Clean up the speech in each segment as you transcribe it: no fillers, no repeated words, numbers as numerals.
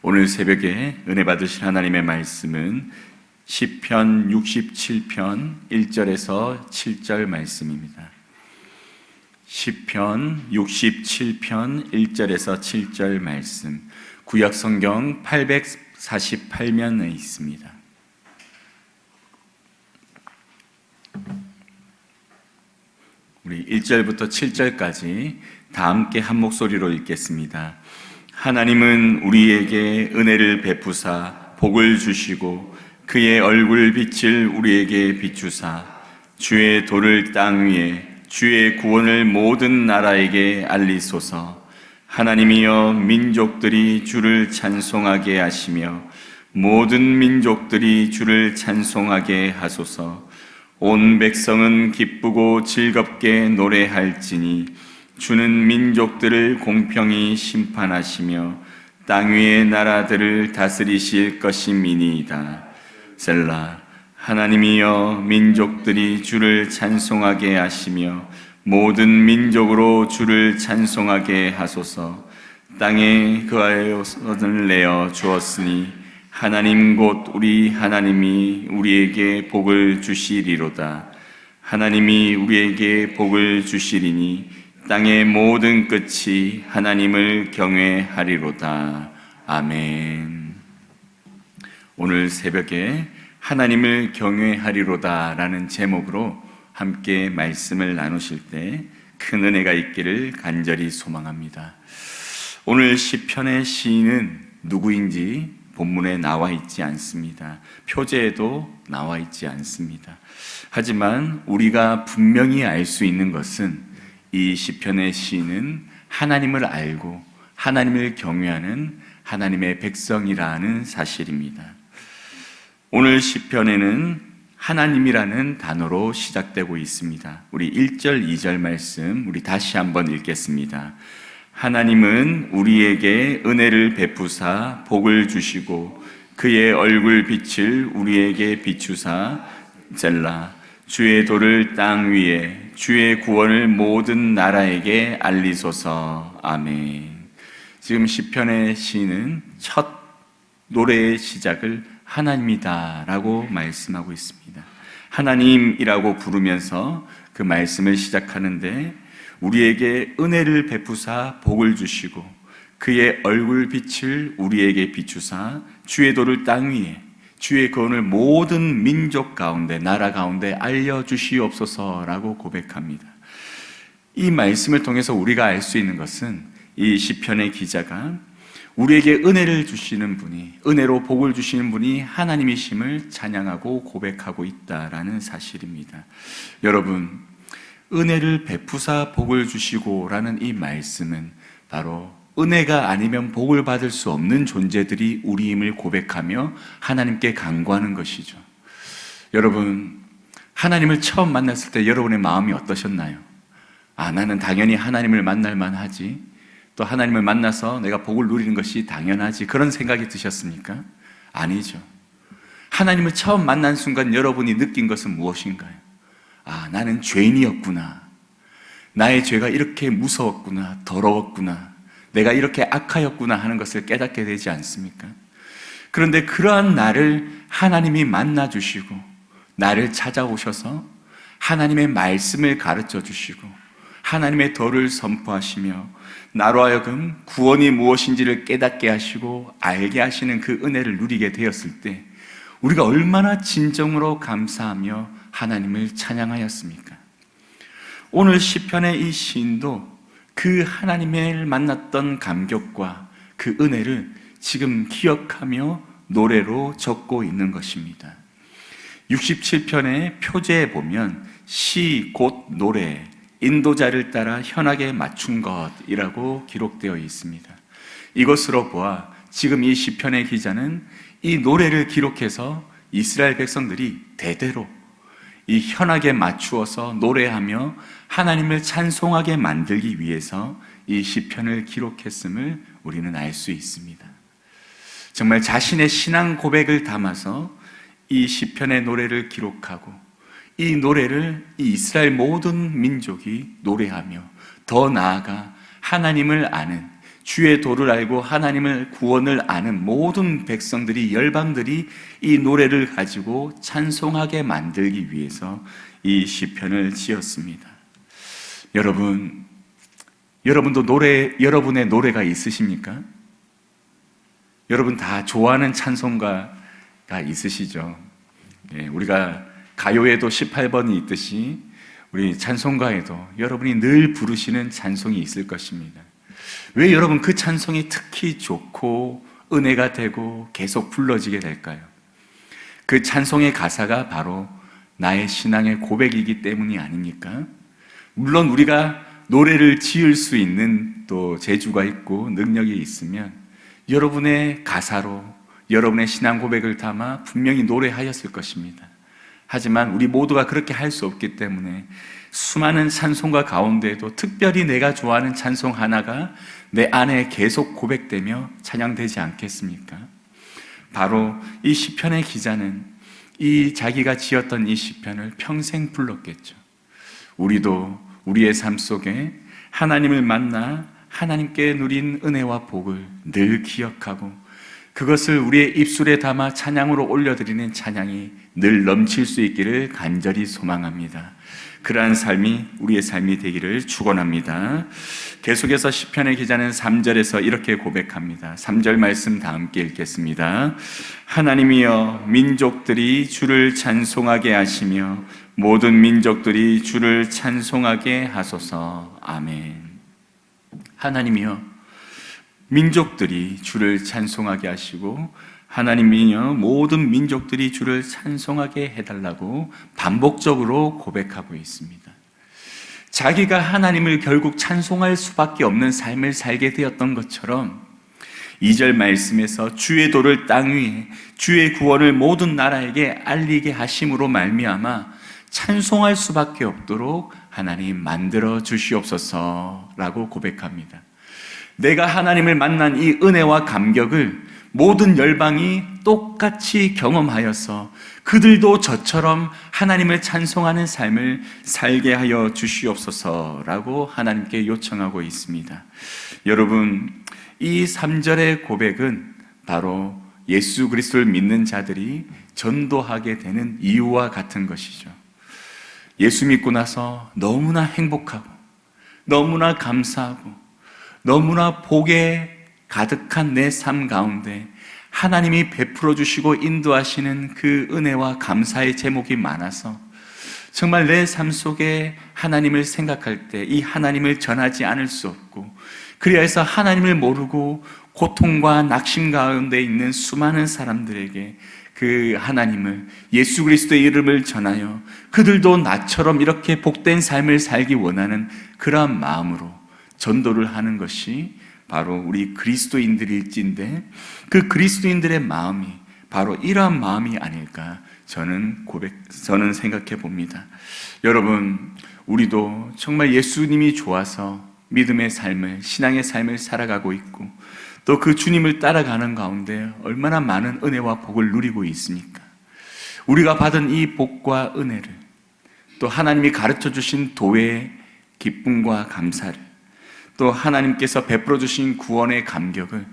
오늘 새벽에 은혜 받으실 하나님의 말씀은 시편 67편 1절에서 7절 말씀입니다. 시편 67편 1절에서 7절 말씀, 구약 성경 848면에 있습니다. 우리 1절부터 7절까지 다 함께 한 목소리로 읽겠습니다. 하나님은 우리에게 은혜를 베푸사 복을 주시고 그의 얼굴 빛을 우리에게 비추사 주의 도를 땅 위에 주의 구원을 모든 나라에게 알리소서. 하나님이여 민족들이 주를 찬송하게 하시며 모든 민족들이 주를 찬송하게 하소서. 온 백성은 기쁘고 즐겁게 노래할지니 주는 민족들을 공평히 심판하시며 땅 위의 나라들을 다스리실 것임이니이다. 셀라. 하나님이여 민족들이 주를 찬송하게 하시며 모든 민족으로 주를 찬송하게 하소서. 땅에 그하여 선을 내어 주었으니 하나님 곧 우리 하나님이 우리에게 복을 주시리로다. 하나님이 우리에게 복을 주시리니 땅의 모든 끝이 하나님을 경외하리로다. 아멘. 오늘 새벽에 하나님을 경외하리로다 라는 제목으로 함께 말씀을 나누실 때 큰 은혜가 있기를 간절히 소망합니다. 오늘 시편의 시인은 누구인지 본문에 나와 있지 않습니다. 표제에도 나와 있지 않습니다. 하지만 우리가 분명히 알 수 있는 것은 이 시편의 시인은 하나님을 알고 하나님을 경외하는 하나님의 백성이라는 사실입니다. 오늘 시편에는 하나님이라는 단어로 시작되고 있습니다. 우리 1절, 2절 말씀 우리 다시 한번 읽겠습니다. 하나님은 우리에게 은혜를 베푸사 복을 주시고 그의 얼굴 빛을 우리에게 비추사 셀라. 주의 도를 땅 위에 주의 구원을 모든 나라에게 알리소서. 아멘. 지금 시편의 시인은 첫 노래의 시작을 하나님이다 라고 말씀하고 있습니다. 하나님이라고 부르면서 그 말씀을 시작하는데 우리에게 은혜를 베푸사 복을 주시고 그의 얼굴 빛을 우리에게 비추사 주의 도를 땅 위에 주의 구원을 모든 민족 가운데 나라 가운데 알려주시옵소서라고 고백합니다. 이 말씀을 통해서 우리가 알 수 있는 것은 이 시편의 기자가 우리에게 은혜를 주시는 분이, 은혜로 복을 주시는 분이 하나님이심을 찬양하고 고백하고 있다라는 사실입니다. 여러분, 은혜를 베푸사 복을 주시고 라는 이 말씀은 바로 은혜가 아니면 복을 받을 수 없는 존재들이 우리임을 고백하며 하나님께 간구하는 것이죠. 여러분, 하나님을 처음 만났을 때 여러분의 마음이 어떠셨나요? 나는 당연히 하나님을 만날 만하지, 또 하나님을 만나서 내가 복을 누리는 것이 당연하지, 그런 생각이 드셨습니까? 아니죠. 하나님을 처음 만난 순간 여러분이 느낀 것은 무엇인가요? 나는 죄인이었구나. 나의 죄가 이렇게 무서웠구나, 더러웠구나, 내가 이렇게 악하였구나 하는 것을 깨닫게 되지 않습니까? 그런데 그러한 나를 하나님이 만나주시고 나를 찾아오셔서 하나님의 말씀을 가르쳐 주시고 하나님의 도를 선포하시며 나로 하여금 구원이 무엇인지를 깨닫게 하시고 알게 하시는 그 은혜를 누리게 되었을 때 우리가 얼마나 진정으로 감사하며 하나님을 찬양하였습니까? 오늘 시편의 이 시인도 그 하나님을 만났던 감격과 그 은혜를 지금 기억하며 노래로 적고 있는 것입니다. 67편의 표제에 보면 시 곧 노래, 인도자를 따라 현악에 맞춘 것이라고 기록되어 있습니다. 이것으로 보아 지금 이 시편의 기자는 이 노래를 기록해서 이스라엘 백성들이 대대로 이 현악에 맞추어서 노래하며 하나님을 찬송하게 만들기 위해서 이 시편을 기록했음을 우리는 알 수 있습니다. 정말 자신의 신앙 고백을 담아서 이 시편의 노래를 기록하고 이 노래를 이 이스라엘 모든 민족이 노래하며 더 나아가 하나님을 아는 주의 도를 알고 하나님을 구원을 아는 모든 백성들이, 열방들이 이 노래를 가지고 찬송하게 만들기 위해서 이 시편을 지었습니다. 여러분도 여러분의 노래가 있으십니까? 여러분 다 좋아하는 찬송가가 있으시죠? 우리가 가요에도 18번이 있듯이 우리 찬송가에도 여러분이 늘 부르시는 찬송이 있을 것입니다. 왜 여러분 그 찬송이 특히 좋고 은혜가 되고 계속 불러지게 될까요? 그 찬송의 가사가 바로 나의 신앙의 고백이기 때문이 아닙니까? 물론 우리가 노래를 지을 수 있는 또 재주가 있고 능력이 있으면 여러분의 가사로 여러분의 신앙 고백을 담아 분명히 노래하였을 것입니다. 하지만 우리 모두가 그렇게 할 수 없기 때문에 수많은 찬송가 가운데에도 특별히 내가 좋아하는 찬송 하나가 내 안에 계속 고백되며 찬양되지 않겠습니까? 바로 이 시편의 기자는 이 자기가 지었던 이 시편을 평생 불렀겠죠. 우리도 우리의 삶 속에 하나님을 만나 하나님께 누린 은혜와 복을 늘 기억하고 그것을 우리의 입술에 담아 찬양으로 올려드리는 찬양이 늘 넘칠 수 있기를 간절히 소망합니다. 그러한 삶이 우리의 삶이 되기를 축원합니다. 계속해서 시편의 기자는 3절에서 이렇게 고백합니다. 3절 말씀 다 함께 읽겠습니다. 하나님이여 민족들이 주를 찬송하게 하시며 모든 민족들이 주를 찬송하게 하소서. 아멘. 하나님이여 민족들이 주를 찬송하게 하시고 하나님이여 모든 민족들이 주를 찬송하게 해달라고 반복적으로 고백하고 있습니다. 자기가 하나님을 결국 찬송할 수밖에 없는 삶을 살게 되었던 것처럼 2절 말씀에서 주의 도를 땅 위에 주의 구원을 모든 나라에게 알리게 하심으로 말미암아 찬송할 수밖에 없도록 하나님 만들어 주시옵소서라고 고백합니다. 내가 하나님을 만난 이 은혜와 감격을 모든 열방이 똑같이 경험하여서 그들도 저처럼 하나님을 찬송하는 삶을 살게 하여 주시옵소서라고 하나님께 요청하고 있습니다. 여러분, 이 3절의 고백은 바로 예수 그리스도를 믿는 자들이 전도하게 되는 이유와 같은 것이죠. 예수 믿고 나서 너무나 행복하고 너무나 감사하고 너무나 복에 가득한 내 삶 가운데 하나님이 베풀어 주시고 인도하시는 그 은혜와 감사의 제목이 많아서 정말 내 삶 속에 하나님을 생각할 때 이 하나님을 전하지 않을 수 없고, 그리하여서 하나님을 모르고 고통과 낙심 가운데 있는 수많은 사람들에게 그 하나님을, 예수 그리스도의 이름을 전하여 그들도 나처럼 이렇게 복된 삶을 살기 원하는 그러한 마음으로 전도를 하는 것이 바로 우리 그리스도인들일진데, 그 그리스도인들의 마음이 바로 이러한 마음이 아닐까 저는 생각해 봅니다. 여러분, 우리도 정말 예수님이 좋아서 믿음의 삶을, 신앙의 삶을 살아가고 있고 또 그 주님을 따라가는 가운데 얼마나 많은 은혜와 복을 누리고 있습니까? 우리가 받은 이 복과 은혜를, 또 하나님이 가르쳐 주신 도의 기쁨과 감사를, 또 하나님께서 베풀어 주신 구원의 감격을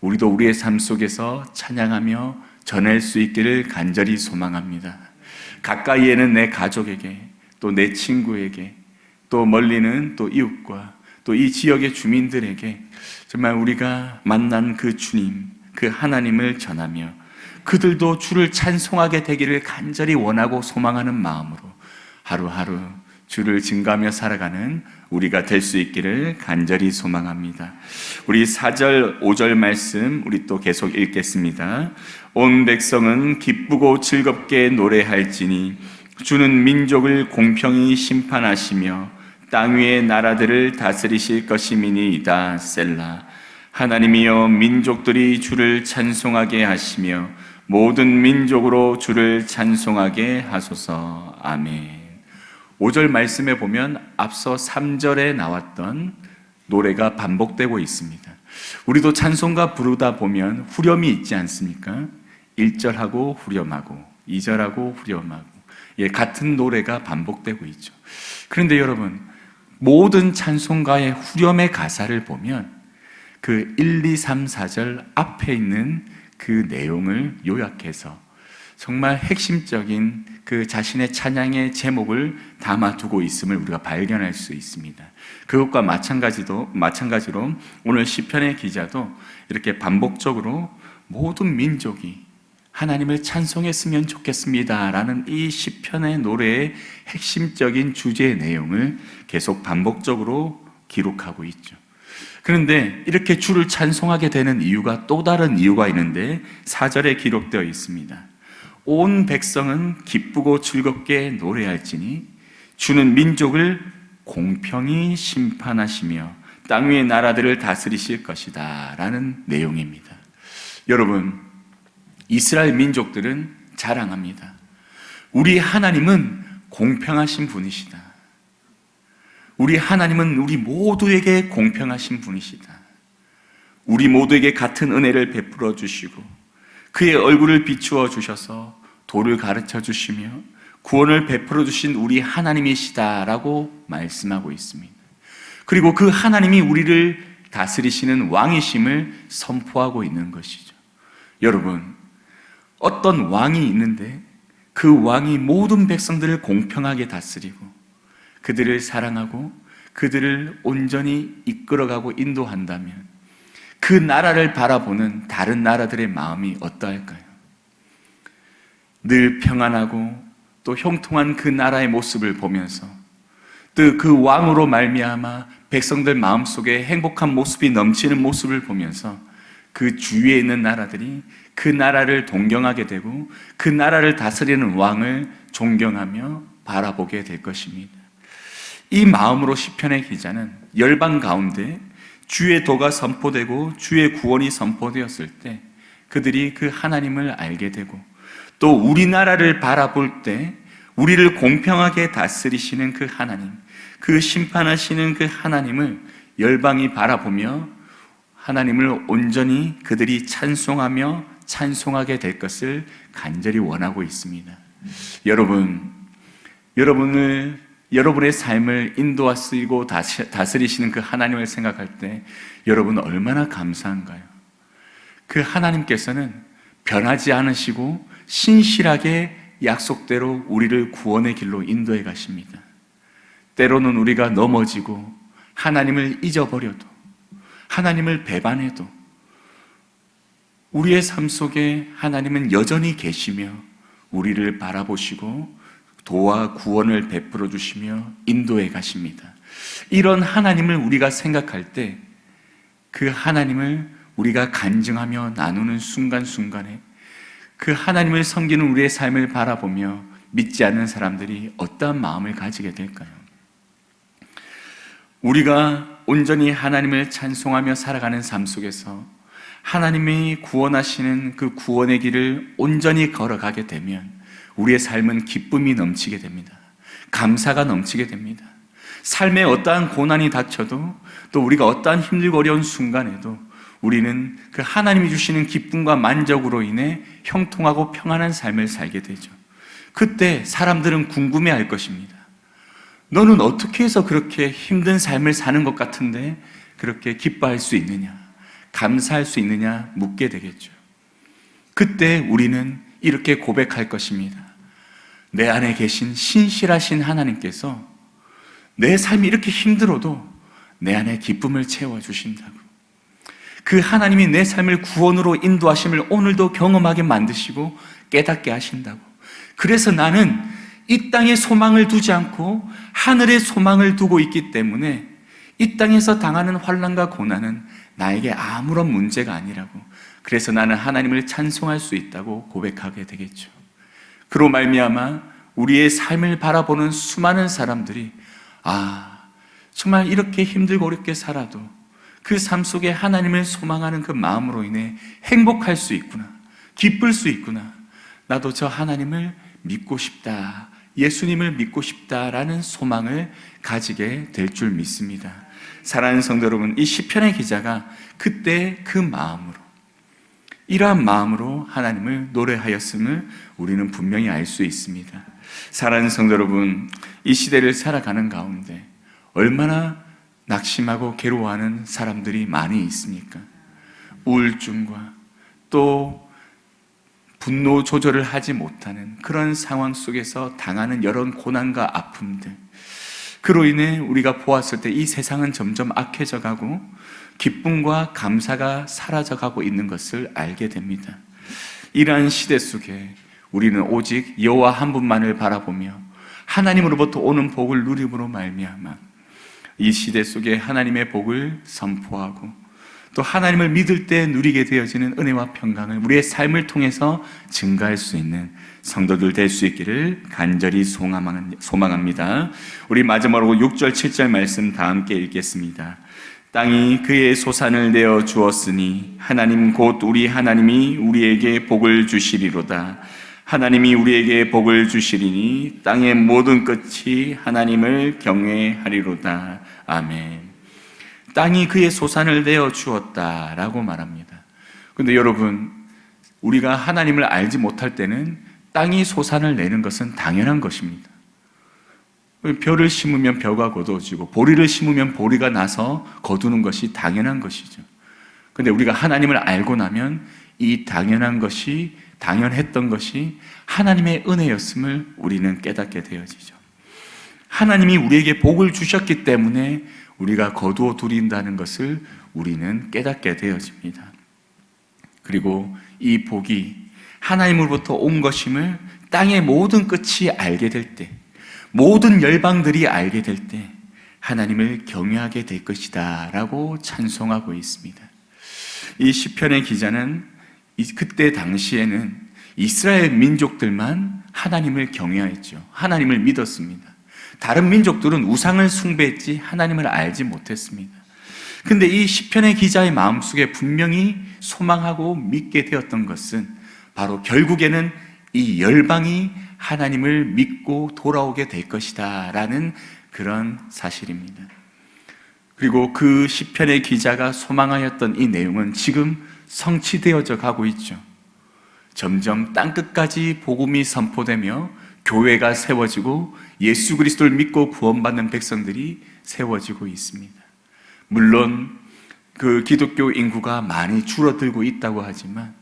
우리도 우리의 삶 속에서 찬양하며 전할 수 있기를 간절히 소망합니다. 가까이에는 내 가족에게, 또 내 친구에게, 또 멀리는 또 이웃과 또 이 지역의 주민들에게 정말 우리가 만난 그 주님, 그 하나님을 전하며 그들도 주를 찬송하게 되기를 간절히 원하고 소망하는 마음으로 하루하루 주를 증거하며 살아가는 우리가 될 수 있기를 간절히 소망합니다. 우리 4절, 5절 말씀 우리 또 계속 읽겠습니다. 온 백성은 기쁘고 즐겁게 노래할지니 주는 민족을 공평히 심판하시며 땅 위의 나라들을 다스리실 것임이니이다. 셀라. 하나님이여 민족들이 주를 찬송하게 하시며 모든 민족으로 주를 찬송하게 하소서. 아멘. 5절 말씀에 보면 앞서 3절에 나왔던 노래가 반복되고 있습니다. 우리도 찬송가 부르다 보면 후렴이 있지 않습니까? 1절하고 후렴하고 2절하고 후렴하고 같은 노래가 반복되고 있죠. 그런데 여러분, 모든 찬송가의 후렴의 가사를 보면 그 1, 2, 3, 4절 앞에 있는 그 내용을 요약해서 정말 핵심적인 그 자신의 찬양의 제목을 담아두고 있음을 우리가 발견할 수 있습니다. 그것과 마찬가지로 오늘 시편의 기자도 이렇게 반복적으로 모든 민족이 하나님을 찬송했으면 좋겠습니다 라는 이 시편의 노래의 핵심적인 주제의 내용을 계속 반복적으로 기록하고 있죠. 그런데 이렇게 주를 찬송하게 되는 이유가 또 다른 이유가 있는데 4절에 기록되어 있습니다. 온 백성은 기쁘고 즐겁게 노래할지니 주는 민족을 공평히 심판하시며 땅 위의 나라들을 다스리실 것이다 라는 내용입니다. 여러분, 이스라엘 민족들은 자랑합니다. 우리 하나님은 공평하신 분이시다. 우리 하나님은 우리 모두에게 공평하신 분이시다. 우리 모두에게 같은 은혜를 베풀어 주시고 그의 얼굴을 비추어 주셔서 도를 가르쳐 주시며 구원을 베풀어 주신 우리 하나님이시다라고 말씀하고 있습니다. 그리고 그 하나님이 우리를 다스리시는 왕이심을 선포하고 있는 것이죠. 여러분, 어떤 왕이 있는데 그 왕이 모든 백성들을 공평하게 다스리고 그들을 사랑하고 그들을 온전히 이끌어가고 인도한다면 그 나라를 바라보는 다른 나라들의 마음이 어떠할까요? 늘 평안하고 또 형통한 그 나라의 모습을 보면서 또 그 왕으로 말미암아 백성들 마음속에 행복한 모습이 넘치는 모습을 보면서 그 주위에 있는 나라들이 그 나라를 동경하게 되고 그 나라를 다스리는 왕을 존경하며 바라보게 될 것입니다. 이 마음으로 시편의 기자는 열방 가운데 주의 도가 선포되고 주의 구원이 선포되었을 때 그들이 그 하나님을 알게 되고 또 우리나라를 바라볼 때 우리를 공평하게 다스리시는 그 하나님, 그 심판하시는 그 하나님을 열방이 바라보며 하나님을 온전히 그들이 찬송하며 찬송하게 될 것을 간절히 원하고 있습니다. 여러분의 삶을 인도하시고 다스리시는 그 하나님을 생각할 때 여러분은 얼마나 감사한가요? 그 하나님께서는 변하지 않으시고 신실하게 약속대로 우리를 구원의 길로 인도해 가십니다. 때로는 우리가 넘어지고 하나님을 잊어버려도 하나님을 배반해도 우리의 삶 속에 하나님은 여전히 계시며 우리를 바라보시고 도와 구원을 베풀어 주시며 인도해 가십니다. 이런 하나님을 우리가 생각할 때 그 하나님을 우리가 간증하며 나누는 순간순간에 그 하나님을 섬기는 우리의 삶을 바라보며 믿지 않는 사람들이 어떠한 마음을 가지게 될까요? 우리가 온전히 하나님을 찬송하며 살아가는 삶 속에서 하나님이 구원하시는 그 구원의 길을 온전히 걸어가게 되면 우리의 삶은 기쁨이 넘치게 됩니다. 감사가 넘치게 됩니다. 삶에 어떠한 고난이 닥쳐도 또 우리가 어떠한 힘들고 어려운 순간에도 우리는 그 하나님이 주시는 기쁨과 만족으로 인해 형통하고 평안한 삶을 살게 되죠. 그때 사람들은 궁금해할 것입니다. 너는 어떻게 해서 그렇게 힘든 삶을 사는 것 같은데 그렇게 기뻐할 수 있느냐, 감사할 수 있느냐 묻게 되겠죠. 그때 우리는 이렇게 고백할 것입니다. 내 안에 계신 신실하신 하나님께서 내 삶이 이렇게 힘들어도 내 안에 기쁨을 채워주신다고. 그 하나님이 내 삶을 구원으로 인도하심을 오늘도 경험하게 만드시고 깨닫게 하신다고. 그래서 나는 이 땅에 소망을 두지 않고 하늘에 소망을 두고 있기 때문에 이 땅에서 당하는 환난과 고난은 나에게 아무런 문제가 아니라고. 그래서 나는 하나님을 찬송할 수 있다고 고백하게 되겠죠. 그로 말미암아 우리의 삶을 바라보는 수많은 사람들이 정말 이렇게 힘들고 어렵게 살아도 그 삶 속에 하나님을 소망하는 그 마음으로 인해 행복할 수 있구나, 기쁠 수 있구나, 나도 저 하나님을 믿고 싶다, 예수님을 믿고 싶다라는 소망을 가지게 될 줄 믿습니다. 사랑하는 성도 여러분, 이 시편의 기자가 그때 그 마음으로, 이러한 마음으로 하나님을 노래하였음을 우리는 분명히 알 수 있습니다. 사랑하는 성도 여러분, 이 시대를 살아가는 가운데 얼마나 낙심하고 괴로워하는 사람들이 많이 있습니까? 우울증과 또 분노 조절을 하지 못하는 그런 상황 속에서 당하는 여러 고난과 아픔들, 그로 인해 우리가 보았을 때 이 세상은 점점 악해져 가고 기쁨과 감사가 사라져 가고 있는 것을 알게 됩니다. 이러한 시대 속에 우리는 오직 여호와 한 분만을 바라보며 하나님으로부터 오는 복을 누림으로 말미암아 이 시대 속에 하나님의 복을 선포하고 또 하나님을 믿을 때 누리게 되어지는 은혜와 평강을 우리의 삶을 통해서 증가할 수 있는 성도들 될 수 있기를 간절히 소망합니다. 우리 마지막으로 6절 7절 말씀 다 함께 읽겠습니다. 땅이 그의 소산을 내어 주었으니 하나님 곧 우리 하나님이 우리에게 복을 주시리로다. 하나님이 우리에게 복을 주시리니 땅의 모든 끝이 하나님을 경외하리로다. 아멘. 땅이 그의 소산을 내어 주었다라고 말합니다. 그런데 여러분, 우리가 하나님을 알지 못할 때는 땅이 소산을 내는 것은 당연한 것입니다. 벼를 심으면 벼가 거두어지고 보리를 심으면 보리가 나서 거두는 것이 당연한 것이죠. 그런데 우리가 하나님을 알고 나면 이 당연한 것이, 당연했던 것이 하나님의 은혜였음을 우리는 깨닫게 되어지죠. 하나님이 우리에게 복을 주셨기 때문에 우리가 거두어 드린다는 것을 우리는 깨닫게 되어집니다. 그리고 이 복이 하나님으로부터 온 것임을 땅의 모든 끝이 알게 될 때, 모든 열방들이 알게 될 때 하나님을 경외하게 될 것이다 라고 찬송하고 있습니다. 이 시편의 기자는 그때 당시에는 이스라엘 민족들만 하나님을 경외했죠. 하나님을 믿었습니다. 다른 민족들은 우상을 숭배했지 하나님을 알지 못했습니다. 근데 이 시편의 기자의 마음속에 분명히 소망하고 믿게 되었던 것은 바로 결국에는 이 열방이 하나님을 믿고 돌아오게 될 것이다 라는 그런 사실입니다. 그리고 그 시편의 기자가 소망하였던 이 내용은 지금 성취되어져 가고 있죠. 점점 땅끝까지 복음이 선포되며 교회가 세워지고 예수 그리스도를 믿고 구원받는 백성들이 세워지고 있습니다. 물론 그 기독교 인구가 많이 줄어들고 있다고 하지만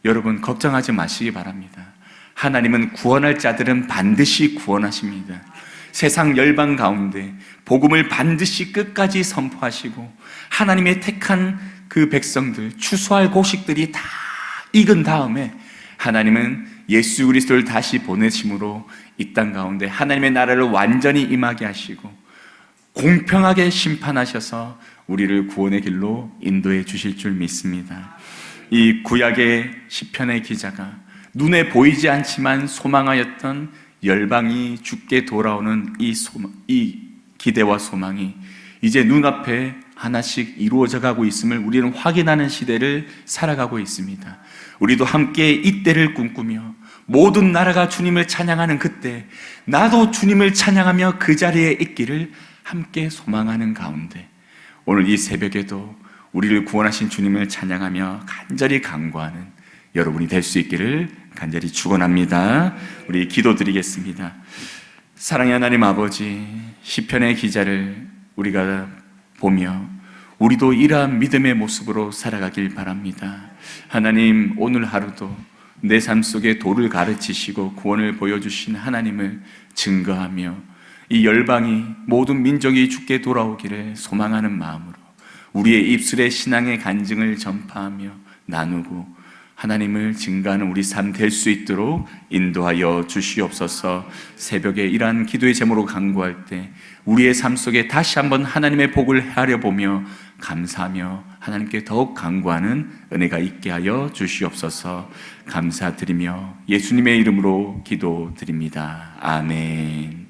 여러분 걱정하지 마시기 바랍니다. 하나님은 구원할 자들은 반드시 구원하십니다. 세상 열방 가운데 복음을 반드시 끝까지 선포하시고 하나님의 택한 그 백성들, 추수할 곡식들이 다 익은 다음에 하나님은 예수 그리스도를 다시 보내심으로 이 땅 가운데 하나님의 나라를 완전히 임하게 하시고 공평하게 심판하셔서 우리를 구원의 길로 인도해 주실 줄 믿습니다. 이 구약의 시편의 기자가 눈에 보이지 않지만 소망하였던 열방이 죽게 돌아오는 이 기대와 소망이 이제 눈앞에 하나씩 이루어져 가고 있음을 우리는 확인하는 시대를 살아가고 있습니다. 우리도 함께 이때를 꿈꾸며 모든 나라가 주님을 찬양하는 그때 나도 주님을 찬양하며 그 자리에 있기를 함께 소망하는 가운데 오늘 이 새벽에도 우리를 구원하신 주님을 찬양하며 간절히 간구하는 여러분이 될 수 있기를 간절히 축원합니다. 우리 기도드리겠습니다. 사랑의 하나님 아버지, 시편의 기자를 우리가 보며 우리도 이러한 믿음의 모습으로 살아가길 바랍니다. 하나님, 오늘 하루도 내 삶 속에 도를 가르치시고 구원을 보여주신 하나님을 증거하며 이 열방이 모든 민족이 주께 돌아오기를 소망하는 마음으로 우리의 입술에 신앙의 간증을 전파하며 나누고 하나님을 증거하는 우리 삶 될 수 있도록 인도하여 주시옵소서. 새벽에 이러한 기도의 제목으로 간구할 때 우리의 삶 속에 다시 한번 하나님의 복을 헤아려 보며 감사하며 하나님께 더욱 간구하는 은혜가 있게 하여 주시옵소서. 감사드리며 예수님의 이름으로 기도드립니다. 아멘.